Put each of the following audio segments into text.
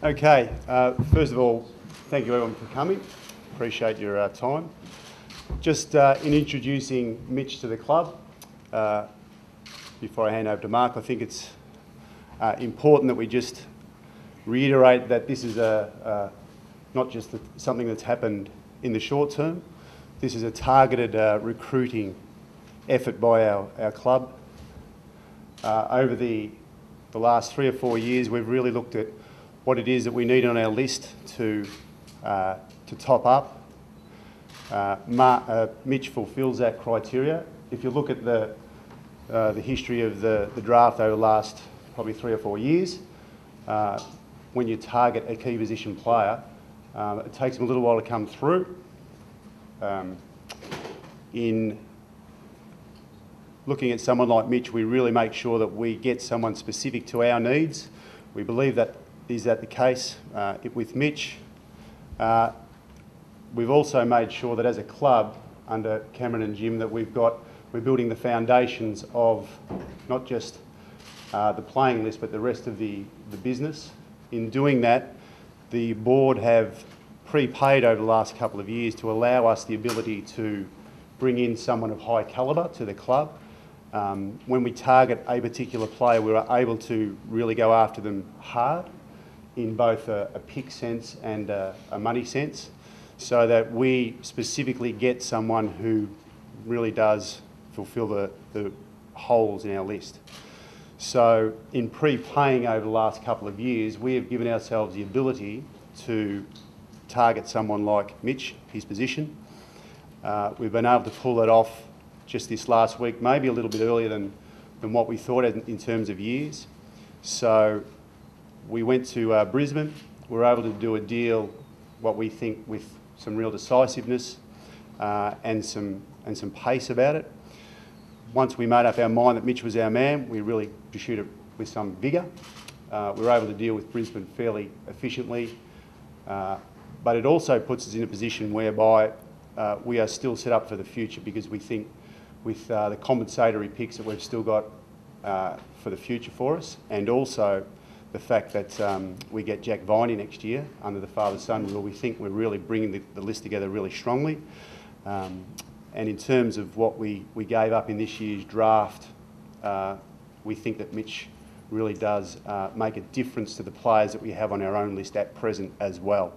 Okay, first of all, thank you everyone for coming. Appreciate your time. Just in introducing Mitch to the club, before I hand over to Mark, I think it's important that we just reiterate that this is not just something that's happened in the short term. This is a targeted recruiting effort by our club. Over the last 3 or 4 years, we've really looked at what it is that we need on our list to top up. Mitch fulfills that criteria. If you look at the history of the draft over the last probably 3 or 4 years, when you target a key position player, it takes them a little while to come through. In looking at someone like Mitch, we really make sure that we get someone specific to our needs. We believe that is that the case with Mitch. We've also made sure that as a club under Cameron and Jim that we're building the foundations of not just the playing list but the rest of the business. In doing that, the board have prepaid over the last couple of years to allow us the ability to bring in someone of high calibre to the club. When we target a particular player, we are able to really go after them hard in both a pick sense and a money sense, so that we specifically get someone who really does fulfil the holes in our list. So in prepaying over the last couple of years, we have given ourselves the ability to target someone like Mitch, his position. We've been able to pull it off just this last week, maybe a little bit earlier than what we thought in terms of years. So we went to Brisbane. We were able to do a deal, what we think, with some real decisiveness and some pace about it. Once we made up our mind that Mitch was our man, we really pursued it with some vigour. We were able to deal with Brisbane fairly efficiently, but it also puts us in a position whereby we are still set up for the future, because we think with the compensatory picks that we've still got for the future for us, and also the fact that we get Jack Viney next year under the father-son rule, we think we're really bringing the list together really strongly. And in terms of what we gave up in this year's draft, we think that Mitch really does make a difference to the players that we have on our own list at present as well,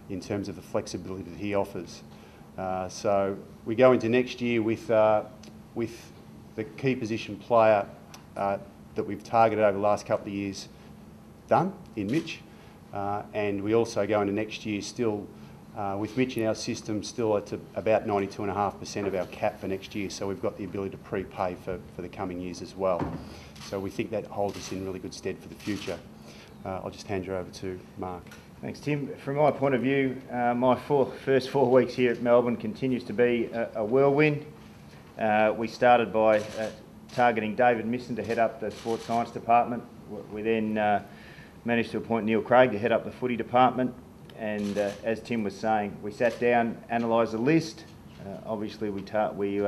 in terms of the flexibility that he offers. So we go into next year with the key position player that we've targeted over the last couple of years done in Mitch, and we also go into next year still with Mitch in our system still at about 92.5% of our cap for next year, so we've got the ability to prepay for the coming years as well. So we think that holds us in really good stead for the future. I'll just hand you over to Mark. Thanks, Tim. From my point of view, my first 4 weeks here at Melbourne continues to be a whirlwind. We started by targeting David Misson to head up the sports science department. We then managed to appoint Neil Craig to head up the footy department, and as Tim was saying, we sat down, analysed the list. Obviously we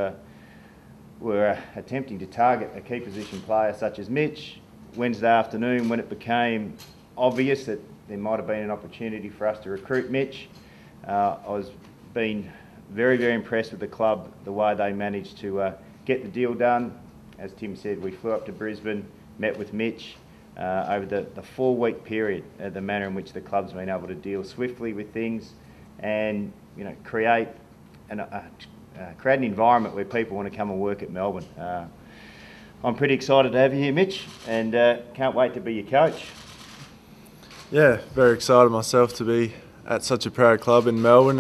were attempting to target a key position player such as Mitch. Wednesday afternoon, when it became obvious that there might have been an opportunity for us to recruit Mitch, I was being very, very impressed with the club, the way they managed to get the deal done. As Tim said, we flew up to Brisbane, met with Mitch. Over the 4-week period, the manner in which the club's been able to deal swiftly with things, and create an environment where people want to come and work at Melbourne. I'm pretty excited to have you here, Mitch, and can't wait to be your coach. Yeah, very excited myself to be at such a proud club in Melbourne,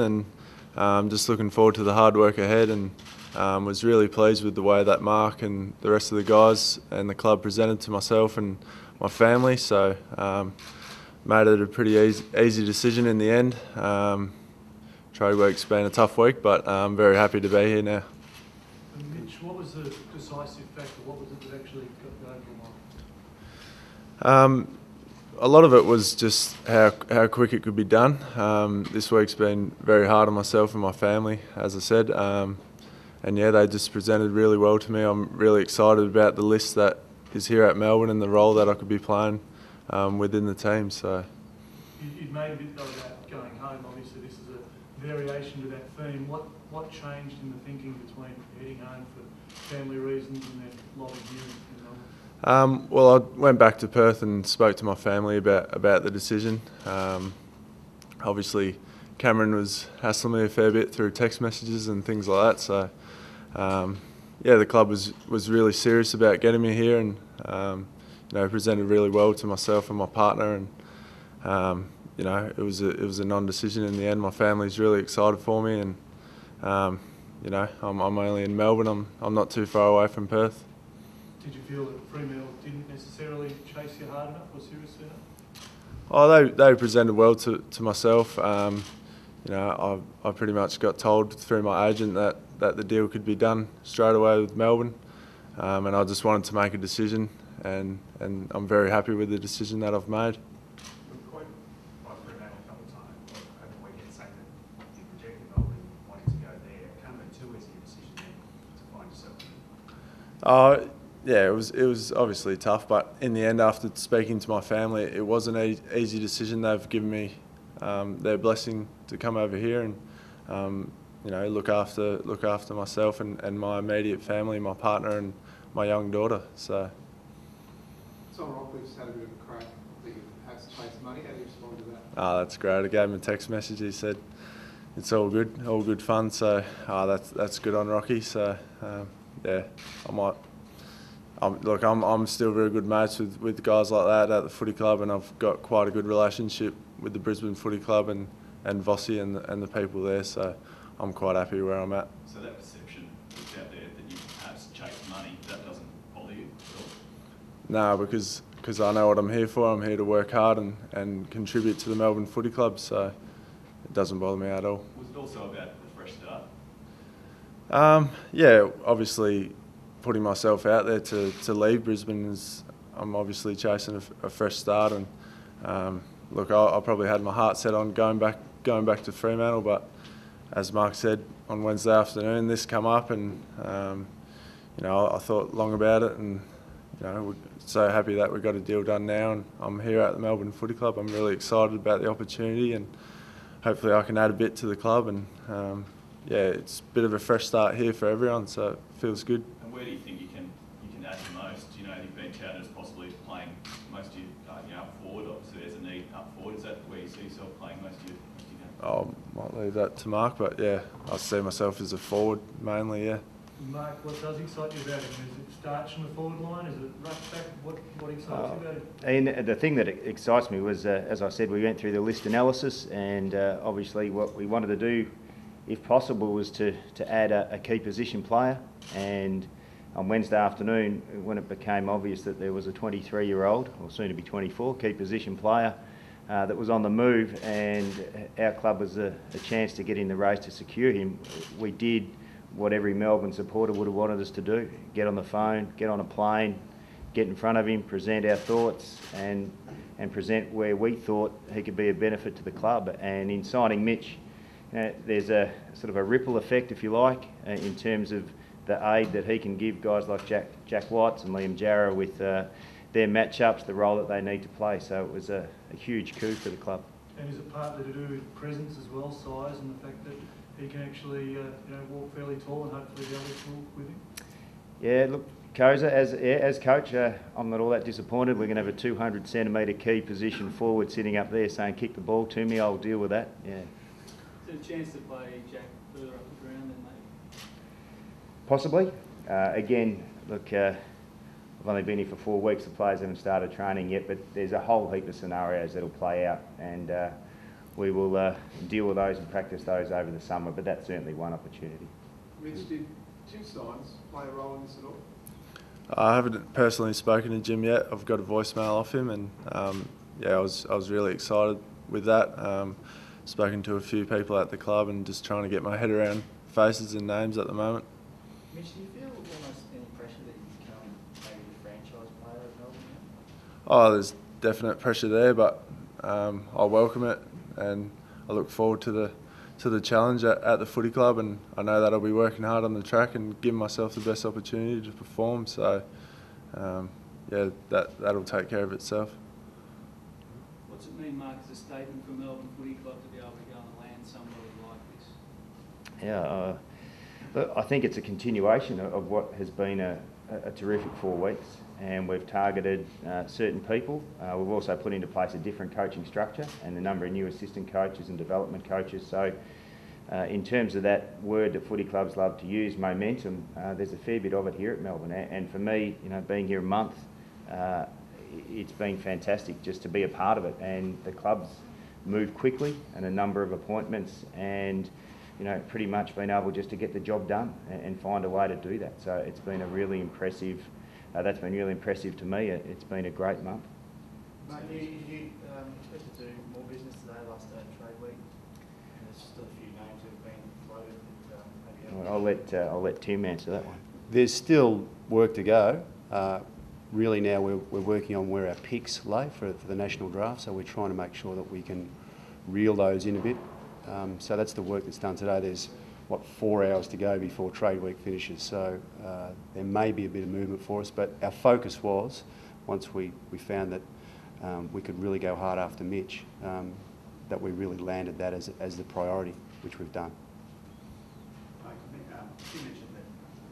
and just looking forward to the hard work ahead, and was really pleased with the way that Mark and the rest of the guys and the club presented to myself and my family, so made it a pretty easy decision in the end. Trade work's been a tough week, but I'm very happy to be here now. And Mitch, what was the decisive factor? What was it that actually got going for Mike? A lot of it was just how quick it could be done. This week's been very hard on myself and my family, as I said. And yeah, they just presented really well to me. I'm really excited about the list that is here at Melbourne and the role that I could be playing within the team. So You made a bit though about going home. Obviously, this is a variation to that theme. What changed in the thinking between heading home for family reasons and then lobbing here in Melbourne? Well, I went back to Perth and spoke to my family about the decision. Obviously, Cameron was hassling me a fair bit through text messages and things like that. So, yeah, the club was really serious about getting me here, and presented really well to myself and my partner. And it was a non-decision in the end. My family's really excited for me, and I'm only in Melbourne. I'm not too far away from Perth. Did you feel that Fremantle didn't necessarily chase you hard enough or seriously enough? Oh, they presented well to myself. I pretty much got told through my agent that the deal could be done straight away with Melbourne, and I just wanted to make a decision, and I'm very happy with the decision that I've made. Quite by Fremantle a couple of times over the weekend saying that you rejected Melbourne wanting to go there. It can't be too easy a decision then to find yourself. Yeah, it was obviously tough, but in the end, after speaking to my family, it was an easy decision. They've given me their blessing to come over here and look after myself and my immediate family, my partner and my young daughter. So. Tom Rockliff's had a bit of a crack that you perhaps chased money. How do you respond to that? That's great. I gave him a text message. He said it's all good fun. So that's good on Rocky. So yeah, I'm still very good mates with guys like that at the footy club, and I've got quite a good relationship with the Brisbane Footy Club and Vossi and the people there. So I'm quite happy where I'm at. So that perception that's out there that you perhaps chase money, that doesn't bother you at all? No, because I know what I'm here for. I'm here to work hard and contribute to the Melbourne Footy Club. So it doesn't bother me at all. Was it also about the fresh start? Yeah, obviously putting myself out there to leave Brisbane I'm obviously chasing a fresh start, and I probably had my heart set on going back to Fremantle, but as Mark said on Wednesday afternoon, this come up, and I thought long about it, and we're so happy that we got a deal done now, and I'm here at the Melbourne Footy Club. I'm really excited about the opportunity, and hopefully I can add a bit to the club, and it's a bit of a fresh start here for everyone, so it feels good. And where do you think you can add the most? You've been touted as possibly playing most of your up forward. Obviously, there's a need up forward. Is that where you see yourself playing most of your games? I might leave that to Mark, but yeah, I see myself as a forward mainly. Yeah. Mark, what does excite you about him? Is it starch on the forward line? Is it rush back? What excites you about him? And the thing that excites me was, as I said, we went through the list analysis, and obviously what we wanted to do, if possible, was to add a key position player. And on Wednesday afternoon, when it became obvious that there was a 23-year-old, or soon to be 24, key position player that was on the move, and our club was a chance to get in the race to secure him, we did what every Melbourne supporter would have wanted us to do: get on the phone, get on a plane, get in front of him, present our thoughts, and present where we thought he could be a benefit to the club. And in signing Mitch, there's a sort of a ripple effect, if you like, in terms of the aid that he can give guys like Jack Watts and Liam Jarrah with their matchups, the role that they need to play. So it was a huge coup for the club. And is it partly to do with presence as well, size, and the fact that he can actually walk fairly tall, and hopefully the others will with him? Yeah, look, Koza, as coach, I'm not all that disappointed. We're going to have a 200 centimetre key position forward sitting up there saying, "Kick the ball to me, I'll deal with that." Yeah. Is there a chance to play Jack further up the ground than maybe? Possibly. Again, look, I've only been here for 4 weeks. The players haven't started training yet, but there's a whole heap of scenarios that'll play out, and we will deal with those and practice those over the summer, but that's certainly one opportunity. Mitch, did Jim Signs play a role in this at all? I haven't personally spoken to Jim yet. I've got a voicemail off him, and I was really excited with that. Spoken to a few people at the club and just trying to get my head around faces and names at the moment. Mitch, do you feel almost any pressure that you become maybe the franchise player of Melbourne now? Oh, there's definite pressure there, but I welcome it, and I look forward to the challenge at the footy club, and I know that I'll be working hard on the track and giving myself the best opportunity to perform. So, that'll take care of itself. What What's it mean, Mark, as a statement for Melbourne Footy Club to be able to go and land somebody like this? Yeah, look, I think it's a continuation of what has been a terrific 4 weeks, and we've targeted certain people. We've also put into place a different coaching structure and a number of new assistant coaches and development coaches. So in terms of that word that footy clubs love to use, momentum, there's a fair bit of it here at Melbourne. And for me, you know, being here a month, it's been fantastic just to be a part of it. And the club's moved quickly and a number of appointments, and you know, pretty much been able just to get the job done and find a way to do that. So it's been a really impressive, that's been really impressive to me. It's been a great month. Mate, you expect to do more business today, last day of trade week, and there's still a few names that have been floated that maybe haven't. I'll let Tim answer that one. There's still work to go. Really now we're working on where our picks lay for the national draft, so we're trying to make sure that we can reel those in a bit. So that's the work that's done today. There's, 4 hours to go before trade week finishes, so there may be a bit of movement for us, but our focus was, once we found that we could really go hard after Mitch, that we really landed that as the priority, which we've done. You mentioned that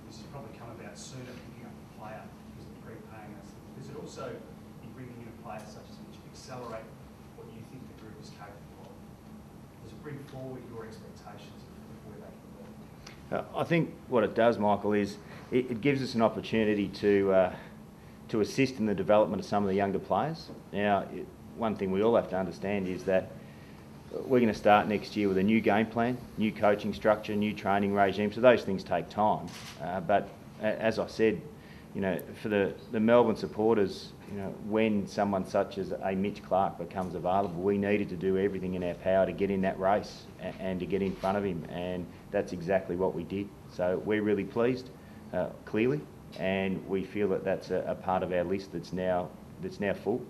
this has probably come about sooner, picking up a player because of prepaying us. Does it also, in bringing in a player such as Mitch, accelerate what you think the group is capable of? Does it bring forward your expectations of where they can go? I think what it does, Michael, is it gives us an opportunity to assist in the development of some of the younger players. Now, one thing we all have to understand is that we're going to start next year with a new game plan, new coaching structure, new training regime, so those things take time. But as I said, you know, for the Melbourne supporters, you know, when someone such as a Mitch Clark becomes available, we needed to do everything in our power to get in that race and to get in front of him, and that's exactly what we did. So we're really pleased, clearly, and we feel that that's a part of our list that's now full.